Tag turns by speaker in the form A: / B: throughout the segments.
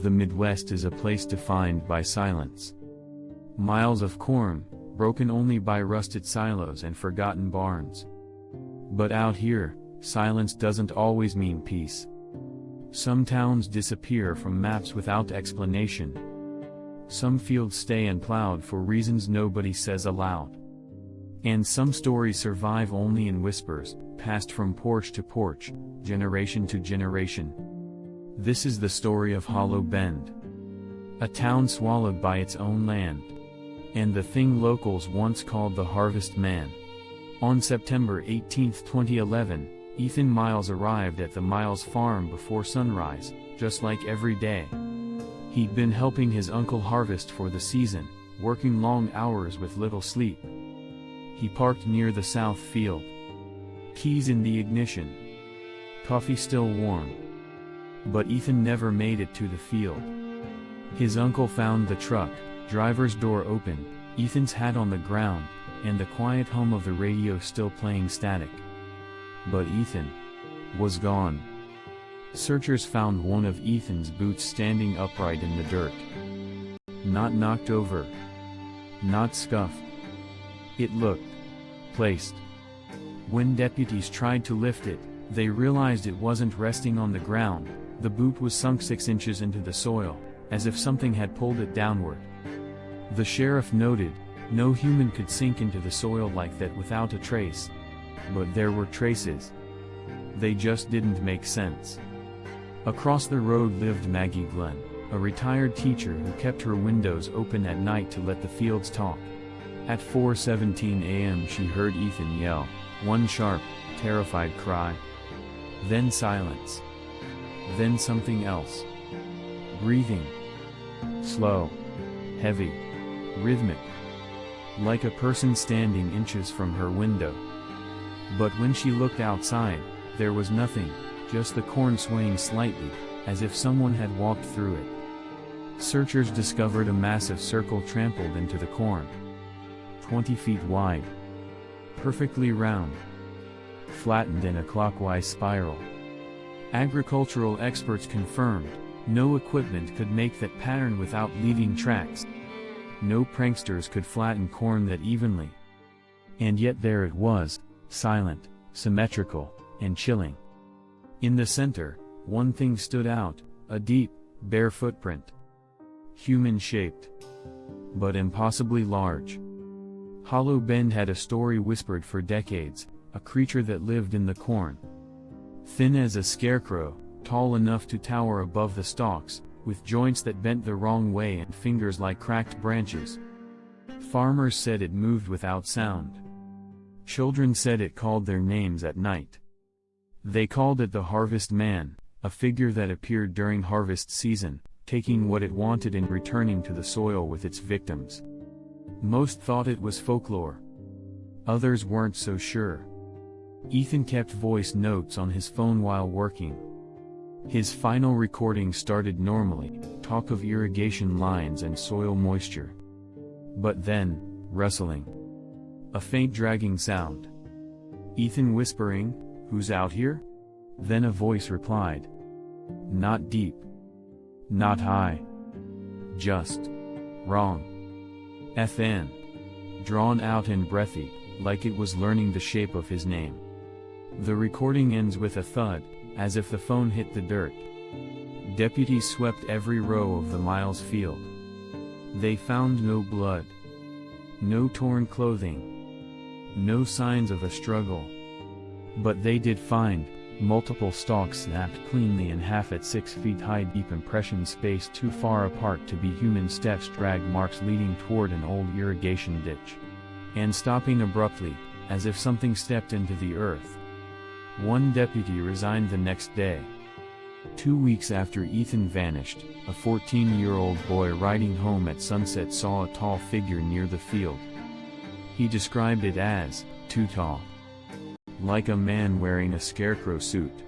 A: The Midwest is a place defined by silence. Miles of corn, broken only by rusted silos and forgotten barns. But out here, silence doesn't always mean peace. Some towns disappear from maps without explanation. Some fields stay unplowed for reasons nobody says aloud. And some stories survive only in whispers, passed from porch to porch, generation to generation. This is the story of Hollow Bend. A town swallowed by its own land. And the thing locals once called the Harvest Man. On September 18, 2011, Ethan Miles arrived at the Miles farm before sunrise, just like every day. He'd been helping his uncle harvest for the season, working long hours with little sleep. He parked near the south field. Keys in the ignition. Coffee still warm. But Ethan never made it to the field. His uncle found the truck, driver's door open, Ethan's hat on the ground, and the quiet hum of the radio still playing static. But Ethan was gone. Searchers found one of Ethan's boots standing upright in the dirt. Not knocked over. Not scuffed. It looked placed. When deputies tried to lift it, they realized it wasn't resting on the ground. The boot was sunk 6 inches into the soil, as if something had pulled it downward. The sheriff noted, no human could sink into the soil like that without a trace. But there were traces. They just didn't make sense. Across the road lived Maggie Glenn, a retired teacher who kept her windows open at night to let the fields talk. At 4:17 a.m. she heard Ethan yell, one sharp, terrified cry. Then silence. Then something else. Breathing. Slow. Heavy. Rhythmic. Like a person standing inches from her window. But when she looked outside, there was nothing, just the corn swaying slightly, as if someone had walked through it. Searchers discovered a massive circle trampled into the corn. 20 feet wide. Perfectly round. Flattened in a clockwise spiral. Agricultural experts confirmed, no equipment could make that pattern without leaving tracks. No pranksters could flatten corn that evenly. And yet there it was, silent, symmetrical, and chilling. In the center, one thing stood out, a deep, bare footprint. Human-shaped. But impossibly large. Hollow Bend had a story whispered for decades, a creature that lived in the corn. Thin as a scarecrow, tall enough to tower above the stalks, with joints that bent the wrong way and fingers like cracked branches. Farmers said it moved without sound. Children said it called their names at night. They called it the Harvest Man, a figure that appeared during harvest season, taking what it wanted and returning to the soil with its victims. Most thought it was folklore. Others weren't so sure. Ethan kept voice notes on his phone while working. His final recording started normally, talk of irrigation lines and soil moisture. But then, rustling. A faint dragging sound. Ethan whispering, "Who's out here?" Then a voice replied. Not deep. Not high. Just. Wrong. FN. Drawn out and breathy, like it was learning the shape of his name. The recording ends with a thud, as if the phone hit the dirt. Deputies swept every row of the Miles field. They found no blood. No torn clothing. No signs of a struggle. But they did find multiple stalks snapped cleanly in half at 6 feet high, deep impressions spaced too far apart to be human steps, drag marks leading toward an old irrigation ditch. And stopping abruptly, as if something stepped into the earth. One deputy resigned the next day. 2 weeks after Ethan vanished, a 14-year-old boy riding home at sunset saw a tall figure near the field. He described it as, too tall. Like a man wearing a scarecrow suit.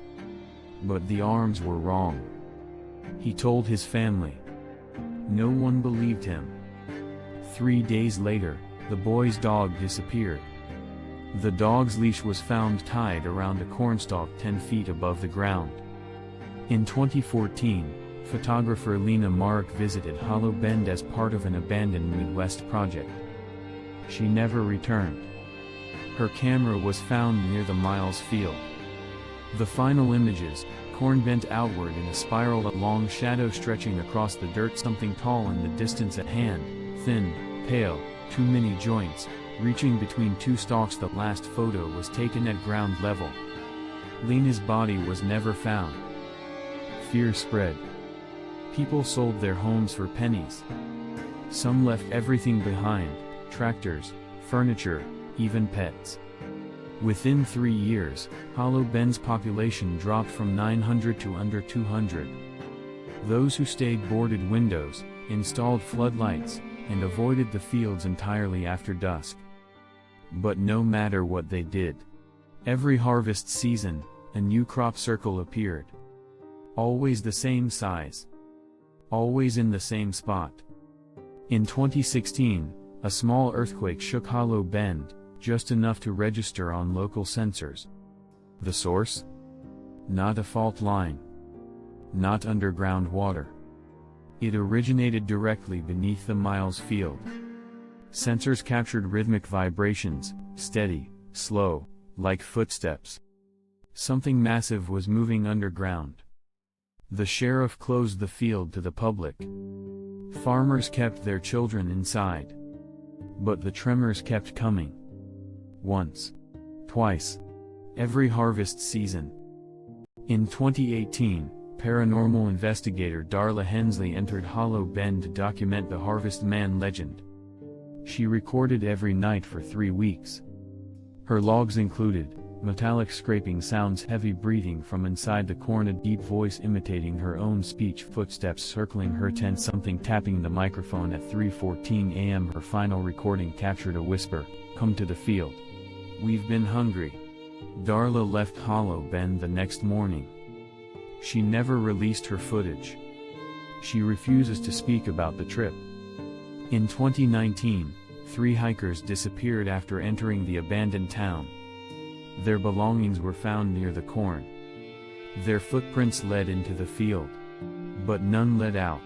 A: But the arms were wrong. He told his family. No one believed him. 3 days later, the boy's dog disappeared. The dog's leash was found tied around a cornstalk 10 feet above the ground. In 2014, photographer Lena Mark visited Hollow Bend as part of an abandoned Midwest project. She never returned. Her camera was found near the Miles field. The final images: corn bent outward in a spiral, a long shadow stretching across the dirt, something tall in the distance at hand, thin, pale, too many joints, reaching between two stalks. The last photo was taken at ground level. Lena's body was never found. Fear spread. People sold their homes for pennies. Some left everything behind: tractors, furniture, even pets. Within 3 years, Hollow Bend's population dropped from 900 to under 200. Those who stayed boarded windows, installed floodlights, and avoided the fields entirely after dusk. But no matter what they did, every harvest season, a new crop circle appeared. Always the same size. Always in the same spot. In 2016, a small earthquake shook Hollow Bend, just enough to register on local sensors. The source? Not a fault line. Not underground water. It originated directly beneath the Miles field. Sensors captured rhythmic vibrations, steady, slow, like footsteps. Something massive was moving underground. The sheriff closed the field to the public. Farmers kept their children inside. But the tremors kept coming. Once. Twice. Every harvest season. In 2018, paranormal investigator Darla Hensley entered Hollow Bend to document the Harvest Man legend. She recorded every night for 3 weeks. Her logs included metallic scraping sounds, heavy breathing from inside the corn, a deep voice imitating her own speech, footsteps circling her tent, something tapping the microphone at 3:14 a.m. Her final recording captured a whisper: "Come to the field. We've been hungry." Darla left Hollow Bend the next morning. She never released her footage. She refuses to speak about the trip. In 2019, 3 hikers disappeared after entering the abandoned town. Their belongings were found near the corn. Their footprints led into the field. But none led out.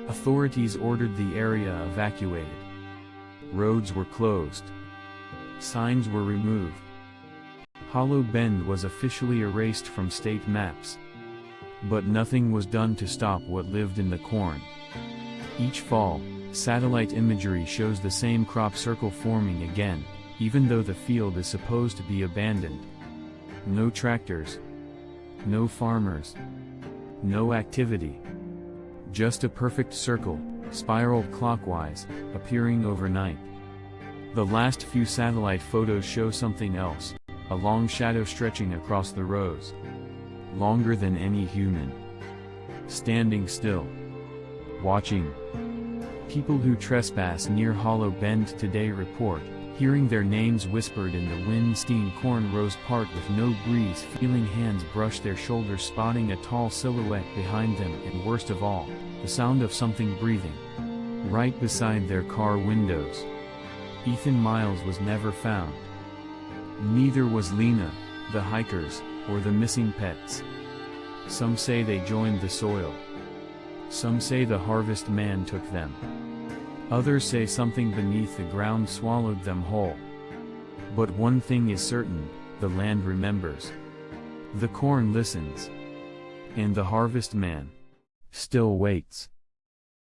A: Authorities ordered the area evacuated. Roads were closed. Signs were removed. Hollow Bend was officially erased from state maps. But nothing was done to stop what lived in the corn. Each fall, satellite imagery shows the same crop circle forming again, even though the field is supposed to be abandoned. No tractors. No farmers. No activity. Just a perfect circle, spiraled clockwise, appearing overnight. The last few satellite photos show something else: a long shadow stretching across the rows. Longer than any human. Standing still. Watching. People who trespass near Hollow Bend today report hearing their names whispered in the wind. Seen corn rows part with no breeze, feeling hands brush their shoulders, spotting a tall silhouette behind them, and worst of all, the sound of something breathing right beside their car windows. Ethan Miles was never found. Neither was Lena, the hikers, or the missing pets. Some say they joined the soil. Some say the Harvest Man took them. Others say something beneath the ground swallowed them whole. But one thing is certain: the land remembers. The corn listens. And the Harvest Man still waits.